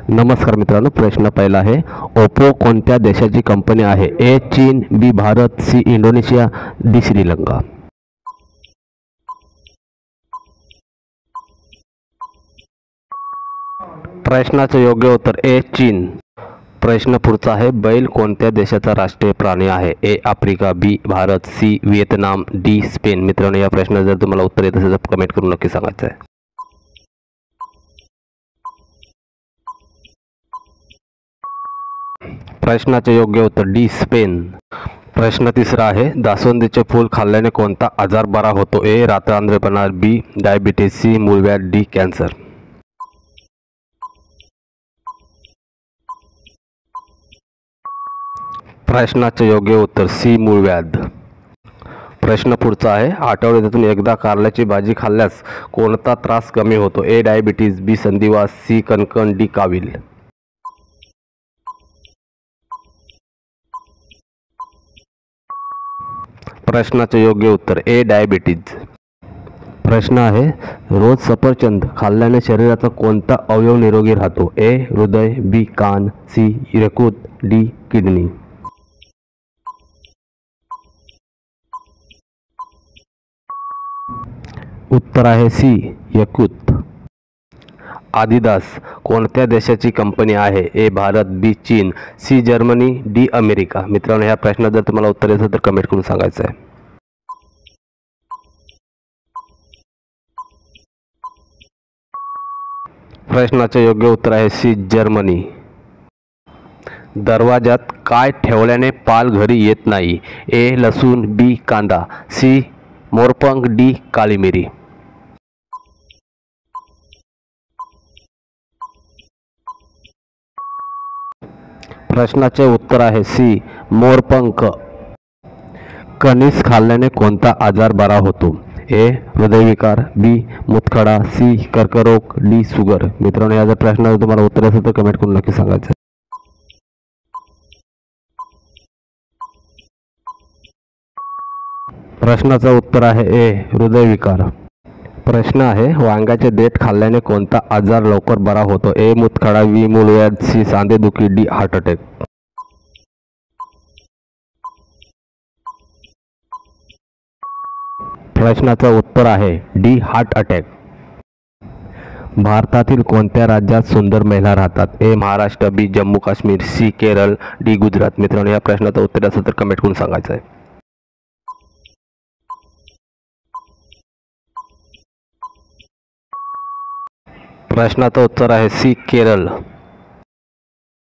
नमस्कार मित्रांनो, प्रश्न पहिला आहे, ओप्पो कोणत्या देशाची कंपनी आहे? ए चीन, B Bharat, C Indonesia, D Sri Lanka. प्रश्नाचे योग्य उत्तर ए चीन. प्रश्न पुढचा आहे, बैल कोणत्या देशाचा राष्ट्रीय प्राणी आहे? A Africa, B Bharat, C Vietnam, D Spain. मित्रांनो, या प्रश्नाचं जर तुम्हाला उत्तर येत असेल तर कमेंट करून नक्की सांगायचं आहे. प्रश्नाचे योग्य उत्तर डी स्पेन. प्रश्न तिसरा आहे, जास्वंदीचे फूल खाल्ल्याने कोणता आजार बरा होतो? ए रातआंधळेपणा, बी डायबिटीज, सी मूळव्याध, डी कॅन्सर. प्रश्नाचे योग्य उत्तर सी मूळव्याध. प्रश्न पुढचा आहे, आठवड्यातून एकदा कारल्याची भाजी खाल्ल्यास कोणता त्रास कमी होतो? ए डायबिटीज, बी संधिवात, सी कणकण, डी कावीळ. प्रश्नाचे योग्य उत्तर ए डायबिटीज. प्रश्न आहे, रोज सफरचंद खाल्ल्याने शरीराचा कोणता अवयव निरोगी राहतो? ए हृदय, बी कान, सी यकृत, डी किडनी. उत्तर आहे सी यकृत. आदिदास कोणत्या देशाची कंपनी आहे? ए भारत, बी चीन, सी जर्मनी, डी अमेरिका. मित्रांनो, ह्या प्रश्नात जर तुम्हाला उत्तर येतं तर कमेंट करून सांगायचं आहे. प्रश्नाचे योग्य उत्तर आहे सी जर्मनी. दरवाजात काय ठेवल्याने पाल घरी येत नाही? ए लसूण, बी कांदा, सी मोरपंख, डी काळी मिरी. प्रश्नाचे उत्तर आहे सी मोरपंख. कणीस खाल्ल्याने कोणता आजार बरा होतो? ए हृदयविकार, बी मूतखडा, सी कर्करोग, डी शुगर. मित्रांनो, या जर प्रश्नाचं तुम्हाला उत्तर असेल तर कमेंट करून नक्की सांगायचं. प्रश्नाचं उत्तर आहे ए हृदयविकार. प्रश्न आहे, वांग्याचे देठ खाल्ल्याने कोणता आजार लवकर बरा होतो? ए मूतखडा, बी मूळव्याध, सी सांधेदुखी, डी हार्ट अटॅक. प्रश्नाचं उत्तर आहे डी हार्ट अटॅक. भारतातील कोणत्या राज्यात सुंदर महिला राहतात? ए महाराष्ट्र, बी जम्मू काश्मीर, सी केरळ, डी गुजरात. मित्रांनो, या प्रश्नाचं उत्तर असेल तर कमेंट करून सांगायचं आहे. प्रश्नाचं उत्तर आहे सी केरळ.